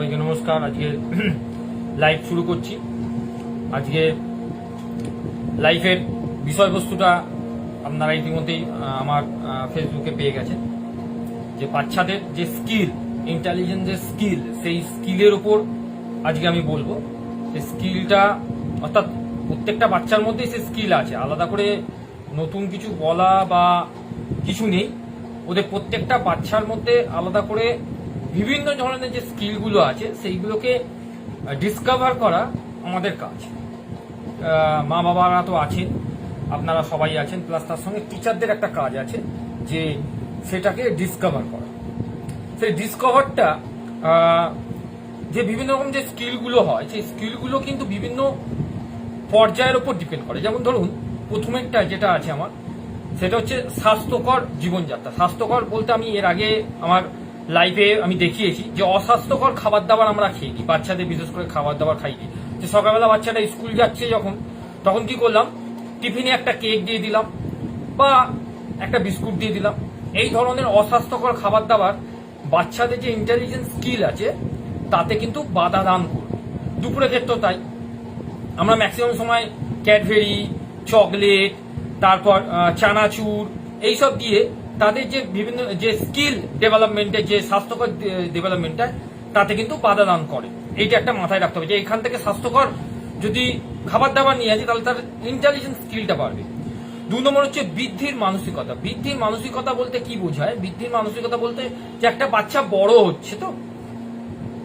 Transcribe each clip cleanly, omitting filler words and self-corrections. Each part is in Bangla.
সবাইকে নমস্কার। আজকে লাইভ শুরু করছি। আজকে লাইভের বিষয়বস্তুটা আপনারা ইতিমধ্যেই আমার ফেসবুকে পেয়ে গেছেন, যে বাচ্চাদের যে স্কিল, ইন্টেলিজেন্স যে স্কিল, সেই স্কিলের উপর আজকে আমি বলবো। সেই স্কিলটা অর্থাৎ প্রত্যেকটা বাচ্চার মধ্যেই সে স্কিল আছে, আলাদা করে নতুন কিছু বলা বা কিছু নেই। ওদের প্রত্যেকটা বাচ্চার মধ্যে আলাদা করে বিভিন্ন ধরনের যে স্কিলগুলো আছে সেইগুলোকে ডিসকভার করা আমাদের কাজ। মা বাবারা তো আছেন, আপনারা সবাই আছেন, প্লাস তার সঙ্গে টিচারদের একটা কাজ আছে যে সেটাকে ডিসকভার করা। সেই ডিসকভারটা যে বিভিন্ন রকম যে স্কিলগুলো হয়, সেই স্কিলগুলো কিন্তু বিভিন্ন পর্যায়ের উপর ডিপেন্ড করে। যেমন ধরুন প্রথমেরটা যেটা আছে আমার, সেটা হচ্ছে স্বাস্থ্যকর জীবনযাত্রা। স্বাস্থ্যকর বলতে আমি এর আগে আমার লাইফে আমি দেখিয়েছি যে অস্বাস্থ্যকর খাবার দাবার আমরা খেয়ে নিই, বাচ্চাদের বিশেষ করে খাবার দাবার খাই নিই। যে সকালবেলা বাচ্চাটা স্কুল যাচ্ছে যখন, তখন কি করলাম, টিফিনে একটা কেক দিয়ে দিলাম বা একটা বিস্কুট দিয়ে দিলাম। এই ধরনের অস্বাস্থ্যকর খাবার দাবার বাচ্চাদের যে ইন্টেলিজেন্স স্কিল আছে তাতে কিন্তু বাধা দান করবে। দুপুরের ক্ষেত্রেও তাই, আমরা ম্যাক্সিমাম সময় ক্যাডবেরি, চকলেট, তারপর চানাচুর এইসব দিয়ে তাদের যে বিভিন্ন যে স্কিল ডেভেলপমেন্টের যে স্বাস্থ্যকর ডেভেলপমেন্টটা তাতে কিন্তু বাধা দান করে। এইটা একটা মাথায় রাখতে হবে যে এখান থেকে স্বাস্থ্যকর যদি খাবার দাবার নিয়ে আসি তাহলে তার ইন্টেলিজেন্স স্কিলটা বাড়বে। 2 নম্বর হচ্ছে বৃদ্ধির মানসিকতা। বৃদ্ধির মানসিকতা বলতে কি বোঝায়? বৃদ্ধির মানসিকতা বলতে যে একটা বাচ্চা বড় হচ্ছে, তো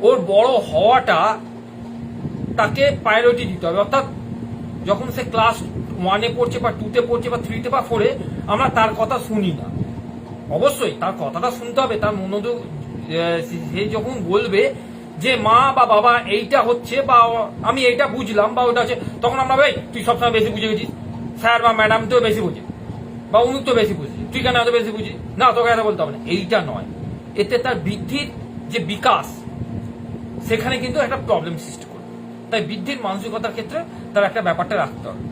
ওর বড় হওয়াটা তাকে প্রায়োরিটি দিতে হবে। অর্থাৎ যখন সে ক্লাস 1-এ পড়ছে বা 2-তে পড়ছে বা 3-তে বা 4-এ, আমরা তার কথা শুনি না। অবশ্যই তার কথাটা শুনতে হবে, তার মনোযোগ সে যখন বলবে যে মা বা বাবা এইটা হচ্ছে বা আমি এইটা বুঝলাম বা ওটা হচ্ছে, তখন আমরা ভাই তুই সবসময় বেশি বুঝে গেছিস, স্যার বা ম্যাডাম তো বেশি বুঝে বা অমুক তো বেশি বুঝি, তুই কেন এত বেশি বুঝি না, তোকে এত বলতে হবে না, এইটা নয়। এতে তার বৃদ্ধির যে বিকাশ সেখানে কিন্তু একটা প্রবলেম সৃষ্টি করবে। তাই বৃদ্ধির মানসিকতার ক্ষেত্রে তার একটা ব্যাপারটা রাখতে হবে।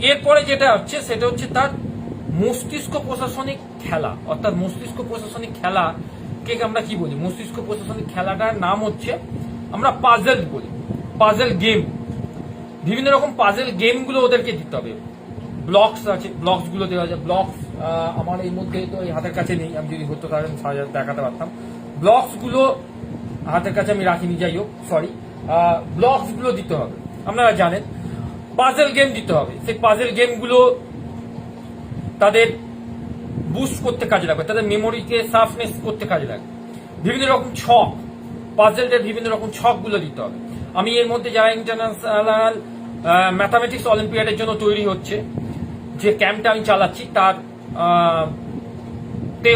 এরপরে যেটা হচ্ছে সেটা হচ্ছে তার মস্তিষ্ক প্রশাসনিক খেলা। অর্থাৎ মস্তিষ্ক প্রশাসনিক খেলা কে আমরা কি বলি? মস্তিষ্ক প্রশাসনিক খেলাটার নাম হচ্ছে আমরা পাজেল বলি, পাজেল গেম। বিভিন্ন রকম পাজেল গেমগুলো ওদেরকে দিতে হবে। ব্লকস আছে, ব্লকস গুলো দেওয়া যায়। ব্লকস আমার এই মধ্যে তো এই হাতের কাছে নেই, আমি যদি হতো তাহলে দেখাতে পারতাম। ব্লকস গুলো হাতের কাছে আমি রাখিনি, যাই হোক, সরি। ব্লকস গুলো দিতে হবে, আপনারা জানেন। পাজেল গেম দিতে হবে। সেই পাজেল গেমগুলো তাদের বুস্ট করতে কাজে লাগবে, তাদের মেমোরিকে শার্পনেস করতে কাজে লাগবে। বিভিন্ন রকম ছক, পাজেলদের বিভিন্ন রকম ছকগুলো দিতে হবে। আমি এর মধ্যে যারা ইন্টারন্যাশনাল ম্যাথামেটিক্স অলিম্পিয়াডের জন্য তৈরি হচ্ছে, যে ক্যাম্পটা আমি চালাচ্ছি, তার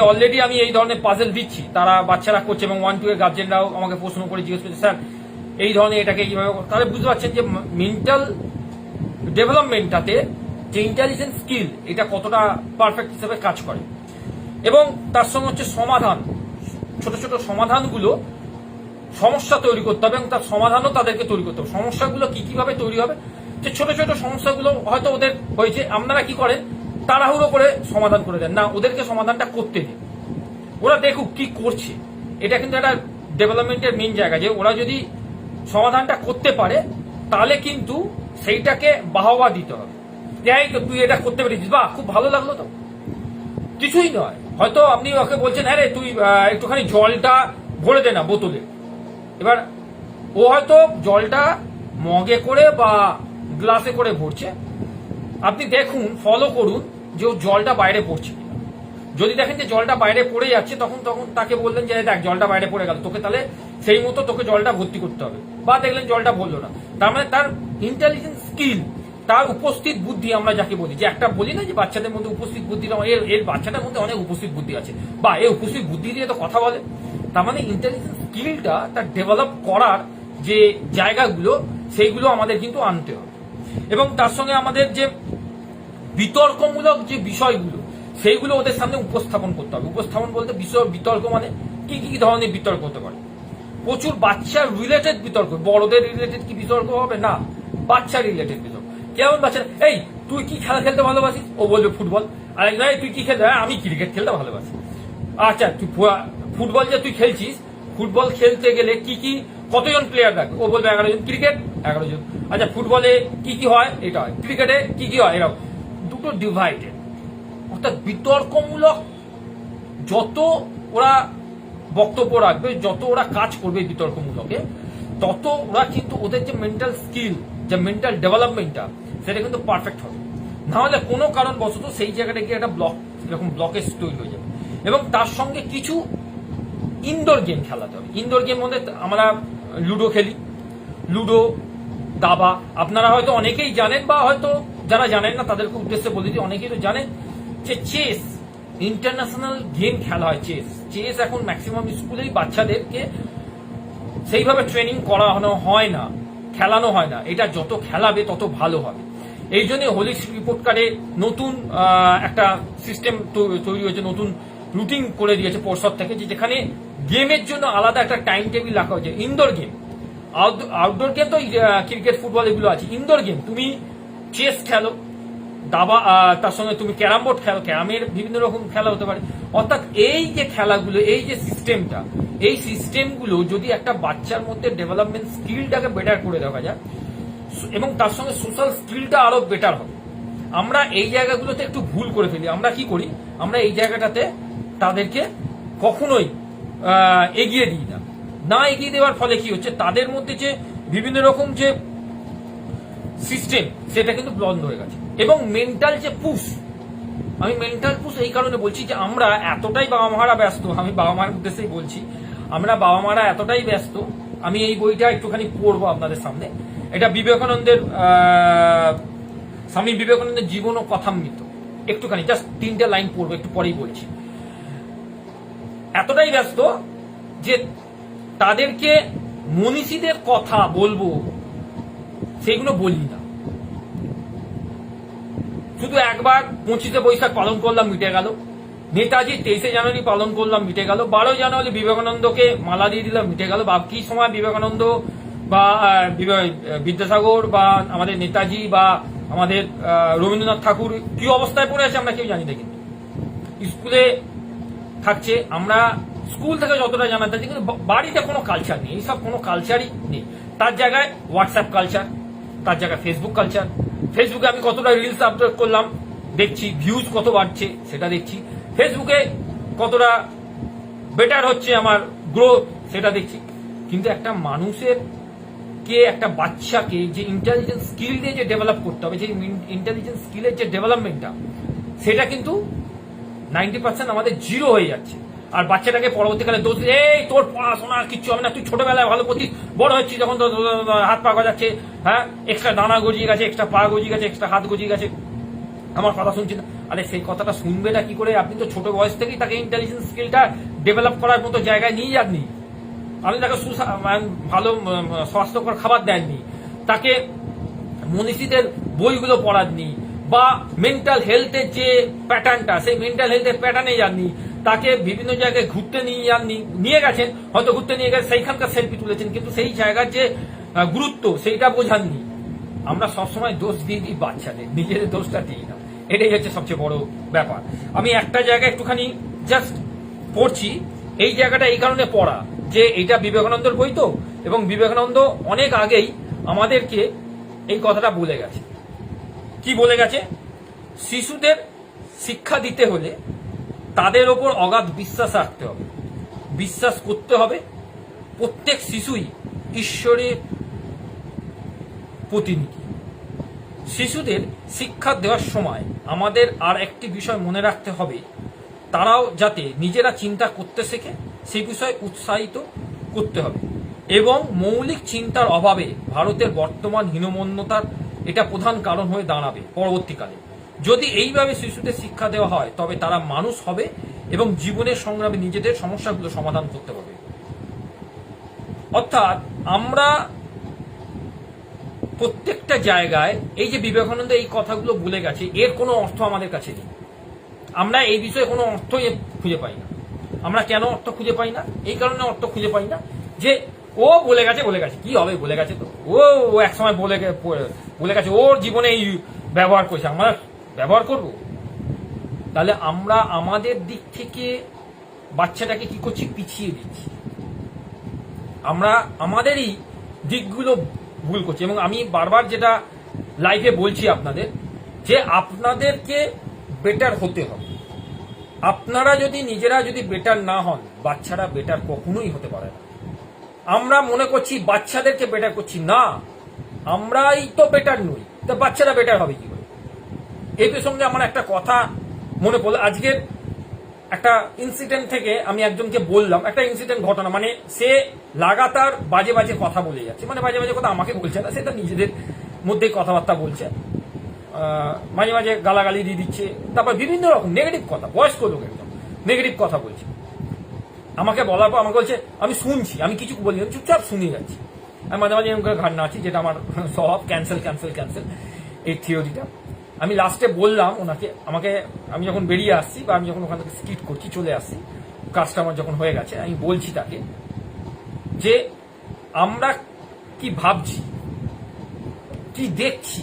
অলরেডি আমি এই ধরনের পাজেল দিচ্ছি, তারা বাচ্চারা করছে এবং 1-2 এর গার্জেনরাও আমাকে প্রশ্ন করে জিজ্ঞেস করছে, স্যার এই ধরনের এটাকে কিভাবে, তাহলে বুঝতে পারছেন যে মেন্টাল ডেভেলপমেন্টটাতে যে ইন্টেলিজেন্স স্কিল এটা কতটা পারফেক্ট হিসেবে কাজ করে। এবং তার সঙ্গে হচ্ছে সমাধান, ছোট ছোট সমাধানগুলো, সমস্যা তৈরি করতে হবে এবং তার সমাধানও তাদেরকে তৈরি করতে হবে। সমস্যাগুলো কিভাবে তৈরি হবে, যে ছোট ছোট সমস্যাগুলো হয়তো ওদের হয়েছে, আপনারা কি করেন, তাড়াহুড়ো করে সমাধান করে দেন না, ওদেরকে সমাধানটা করতে দিন, ওরা দেখুক কি করছে। এটা কিন্তু একটা ডেভেলপমেন্টের মেন জায়গা, যে ওরা যদি সমাধানটা করতে পারে তাহলে কিন্তু সেইটাকে বাহবা দিতে হবে। যাই তো তুই এটা করতে পেরেছিস, বাহ খুব ভালো লাগলো। তো কিছুই নয়, হয়তো আপনি ওকে বলছেন হ্যাঁ রে তুই একটুখানি জলটা ভরে দে না বোতলে। এবার ও হয়তো জলটা মগে করে বা গ্লাসে করে ভরছে, আপনি দেখুন, ফলো করুন যে ও জলটা বাইরে পড়ছে কিনা। যদি দেখেন যে জলটা বাইরে পড়ে যাচ্ছে, তখন তাকে বললেন যে দেখ জলটা বাইরে পড়ে গেল, তোকে তাহলে সেই মতো তোকে জলটা ভর্তি করতে হবে। বা দেখলেন জলটা ভরলো না, তার মানে তার ইন্টেলিজেন্স স্কিল, তার উপস্থিত বুদ্ধি, আমরা যাকে বলি, যে একটা বলি না যে বাচ্চাদের মধ্যে উপস্থিত বুদ্ধি, এর বাচ্চাটার মধ্যে অনেক উপস্থিত বুদ্ধি আছে, বা এই উপস্থিত বুদ্ধি দিয়ে তো কথা বলে। তার মানে ইন্টেলিজেন্স স্কিলটা তার ডেভেলপ করার যে জায়গাগুলো সেইগুলো আমাদের কিন্তু আনতে হবে। এবং তার সঙ্গে আমাদের যে বিতর্কমূলক যে বিষয়গুলো সেইগুলো ওদের সামনে উপস্থাপন করতে হবে। উপস্থাপন বলতে বিতর্ক মানে কি কি ধরনের বিতর্ক হতে পারে? প্রচুর বাচ্চা রিলেটেড বিতর্ক। বড়দের রিলেটেড কি বিতর্ক হবে না, বাচ্চা রিলেটেড বিতর্ক। কেমন বাচ্চা, এই তুই কি খেলা খেলতে ভালোবাসিস, ও বলবে ফুটবল। আর তুই কি খেলতে, আমি ক্রিকেট খেলতে ভালোবাসি। আচ্ছা তুই ফুটবল যে তুই খেলছিস, ফুটবল খেলতে গেলে কি কি কতজন প্লেয়ার রাখবে? ও বলবে 11 জন। ক্রিকেট 11 জন। আচ্ছা ফুটবলে কি কি হয়? এটা হয়। ক্রিকেটে কি কি হয়? এরকম দুটো ডিভাইডেড। অর্থাৎ বিতর্কমূলক যত ওরা বক্তব্য রাখবে, যত ওরা কাজ করবে বিতর্কমূলকে, তত ওরা কিন্তু ওদের যে মেন্টাল স্কিল, যে মেন্টাল ডেভেলপমেন্টটা, সেটা কিন্তু পারফেক্ট হবে। না হলে কোনো কারণবশত সেই জায়গাটা গিয়ে একটা এরকম ব্লকেজ তৈরি হয়ে যাবে। এবং তার সঙ্গে কিছু ইনডোর গেম খেলাতে হবে। ইনডোর গেম মধ্যে আমরা লুডো খেলি, লুডো, দাবা। আপনারা হয়তো অনেকেই জানেন, বা হয়তো যারা জানেন না তাদেরকে উদ্দেশ্যে বলে দিই, অনেকেই তো জানেন যে চেস ইন্টারন্যাশনাল গেম খেলা হয়। চেস এখন ম্যাক্সিমাম স্কুলেই বাচ্চাদেরকে সেইভাবে ট্রেনিং করানো হয় না, খেলানো হয় না। এটা যত খেলাবে তত ভালো হবে। এই জন্য হোলিস্টিক রিপোর্ট কার্ডে নতুন একটা সিস্টেম তৈরি হয়েছে, নতুন রুটিন করে দিয়েছে পর্ষদ থেকে, যেখানে গেমের জন্য আলাদা একটা টাইম টেবিল রাখা হয়েছে। ইনডোর গেম, আউটডোর গেম তো ক্রিকেট, ফুটবল এগুলো আছে। ইনডোর গেম তুমি চেস খেলো, দাবা, তার সঙ্গে তুমি ক্যারাম বোর্ড খেলো, ক্যারামের বিভিন্ন রকম খেলা হতে পারে। অর্থাৎ এই যে খেলাগুলো, এই যে সিস্টেমটা, এই সিস্টেমগুলো যদি একটা বাচ্চার মধ্যে ডেভেলপমেন্ট স্কিলটাকে বেটার করে দেওয়া যায়, এবং তার সঙ্গে সোশ্যাল স্কিলটা আরো বেটার হবে। আমরা এই জায়গাগুলোতে একটু ভুল করে ফেলি। আমরা কি করি? আমরা এই জায়গাটাতে তাদেরকে কখনোই এগিয়ে দিই না। না এগিয়ে দেওয়ার ফলে কি হচ্ছে, তাদের মধ্যে যে বিভিন্ন রকম যে সিস্টেম, সেটা কিন্তু বন্ধ হয়ে গেছে। এবং মেন্টাল যে পুশ, আমি মেন্টাল পুশ এই কারণে বলছি যে আমরা এতটাই বাবা মারা ব্যস্ত, আমি বাবা মার উদ্দেশ্যেই বলছি, আমরা বাবা মারা এতটাই ব্যস্ত। আমি এই বইটা একটুখানি পড়বো আপনাদের সামনে। এটা বিবেকানন্দের, স্বামী বিবেকানন্দের জীবন ও কথামৃত। একটুখানি জাস্ট 3টে লাইন পড়বো, একটু পরেই বলছি। এতটাই ব্যস্ত যে তাদেরকে মনীষীদের কথা বলবো, সেইগুলো বলি না। শুধু একবার 25শে বৈশাখ পালন করলাম, মিটে গেল। নেতাজি 23শে জানুয়ারি পালন করলাম, মিটে গেল। 12 জানুয়ারি বিবেকানন্দকে মালা দিয়ে দিলাম, মিটে গেল। বাকি সময় বিবেকানন্দ বা বিদ্যাসাগর বা আমাদের নেতাজি বা আমাদের রবীন্দ্রনাথ ঠাকুর কি অবস্থায় পড়ে আছে আমরা কেউ জানি না। কিন্তু স্কুলে থাকছে, আমরা স্কুল থেকে যতটা জানা যাচ্ছে, কিন্তু বাড়িতে কোনো কালচার নেই, এইসব কোনো কালচারই নেই। তার জায়গায় হোয়াটসঅ্যাপ কালচার, তার জায়গায় ফেসবুক কালচার। ফেসবুকে আমি কতটা রিলস আপলোড করলাম দেখছি, ভিউজ কত বাড়ছে সেটা দেখছি। ফেসবুকে কতটা বেটার হচ্ছে আমার গ্রোথ সেটা দেখছি। কিন্তু একটা মানুষের কে, একটা বাচ্চাকে যে ইন্টেলিজেন্স স্কিল দিয়ে যে ডেভেলপ করতে হবে, যে ইন্টেলিজেন্স স্কিলের যে ডেভেলপমেন্টটা, সেটা কিন্তু 90% আমাদের জিরো হয়ে যাচ্ছে। আর বাচ্চাটাকে পরবর্তীকালে দোষ, এই তোর পড়াশোনা কিচ্ছু হবে না, তুই ছোটবেলায় ভালো করছিস, বড় হচ্ছিস যখন তোর হাত পা গজাচ্ছে, হ্যাঁ এক্সট্রা দানা গজিয়ে গেছে, এক্সট্রা পা গজিয়ে গেছে, এক্সট্রা হাত গজিয়ে গেছে, আমার কথা শুনছি না। আরে সেই কথাটা শুনবে না কি করে? আপনি তো ছোট বয়স থেকেই তাকে ইন্টেলিজেন্স স্কিলটা ডেভেলপ করার মতো জায়গায় নিয়ে যাননি। আপনি তাকে ভালো স্বাস্থ্যকর খাবার দেননি, তাকে মনীষীদের বইগুলো পড়াননি, বা মেন্টাল হেলথের যে প্যাটার্নটা, সেই মেন্টাল হেলথের প্যাটার্নে যাননি। তাকে বিভিন্ন জায়গায় ঘুরতে নিয়ে যাননি, নিয়ে গেছেন হয়তো, ঘুরতে নিয়ে গেছে, সেইখানকার সেলফি তুলেছেন, কিন্তু সেই জায়গার যে গুরুত্ব সেইটা বোঝাননি। আমরা সবসময় দোষ দিয়ে দিই বাচ্চাদের, নিজেদের দোষটা দিই না। এটাই হচ্ছে সবচেয়ে বড় ব্যাপার। আমি একটা জায়গায় একটুখানি জাস্ট পড়ছি, এই জায়গাটা এই কারণে পড়া যে এটা বিবেকানন্দের বই তো, এবং বিবেকানন্দ অনেক আগেই আমাদেরকে এই কথাটা বলে গেছে। কি বলে গেছে? শিশুদের শিক্ষা দিতে হলে তাদের ওপর অগাধ বিশ্বাস রাখতে হবে, বিশ্বাস করতে হবে প্রত্যেক শিশুই ঈশ্বরের প্রতিনিধি। শিশুদের শিক্ষা দেওয়ার সময় আমাদের আর একটি বিষয় মনে রাখতে হবে, তারাও যাতে নিজেরা চিন্তা করতে শেখে সেই বিষয়ে উৎসাহিত করতে হবে। এবং মৌলিক চিন্তার অভাবে ভারতের বর্তমান হীনমন্যতার এটা প্রধান কারণ হয়ে দাঁড়াবে পরবর্তীকালে। যদি এইভাবে শিশুদের শিক্ষা দেওয়া হয় তবে তারা মানুষ হবে এবং জীবনের সংগ্রামে নিজেদের সমস্যাগুলো সমাধান করতে পারবে। অর্থাৎ আমরা প্রত্যেকটা জায়গায় এই যে বিবেকানন্দ এই কথাগুলো বলে গেছে, এর কোনো অর্থ আমাদের কাছে নেই। আমরা এই বিষয়ে কোনো অর্থ খুঁজে পাই না। আমরা কেন অর্থ খুঁজে পাই না? এই কারণে অর্থ খুঁজে পাই না যে ও বলে গেছে কি হবে, বলে গেছে তো, ও এক সময় বলে গেছে, ওর জীবনে এই ব্যবহার করেছে, আমরা ব্যবহার করব। তাহলে আমরা আমাদের দিক থেকে বাচ্চাটাকে কি করছি? পিছিয়ে দিচ্ছি। আমরা আমাদেরই দিকগুলো ভুল করছি। এবং আমি বারবার যেটা লাইভে বলছি আপনাদের, যে আপনাদেরকে বেটার হতে হবে। আপনারা যদি নিজেরা যদি বেটার না হন, বাচ্চারা বেটার কখনোই হতে পারে না। আমরা মনে করছি বাচ্চাদেরকে বেটার করছি, না, আমরাই তো বেটার নই, তো বাচ্চারা বেটার হবে কি করে? এই প্রসঙ্গে আমার একটা কথা মনে পড়লো। আজকের একটা ইনসিডেন্ট থেকে আমি একজনকে বললাম, একটা ইনসিডেন্ট ঘটনা, মানে সে লাগাতার বাজে বাজে কথা বলে যাচ্ছে, মানে বাজে বাজে কথা আমাকে বলছে না, সেটা নিজেদের মধ্যেই কথাবার্তা বলছে, মাঝে মাঝে গালাগালি দিয়ে দিচ্ছে, তারপর বিভিন্ন রকম নেগেটিভ কথা, বয়স্ক লোক একদম নেগেটিভ কথা বলছে। আমাকে বলার পর আমাকে বলছে আমি শুনছি, আমি কিছু বলি না, চুপচাপ শুনে যাচ্ছি। আমি মাঝে মাঝে এরকম করে ঘাড় নাড়ছি, যেটা আমার স্বভাব, ক্যান্সেল ক্যান্সেল ক্যান্সেল এই থিওরিটা। আমি লাস্টে বললাম ওনাকে, আমি যখন বেরিয়ে আসছি, বা আমি যখন ওখান থেকে স্কিট করছি চলে আসছি, কাস্টমার যখন হয়ে গেছে, আমি বলছি তাকে যে আমরা কি ভাবছি, কি দেখছি,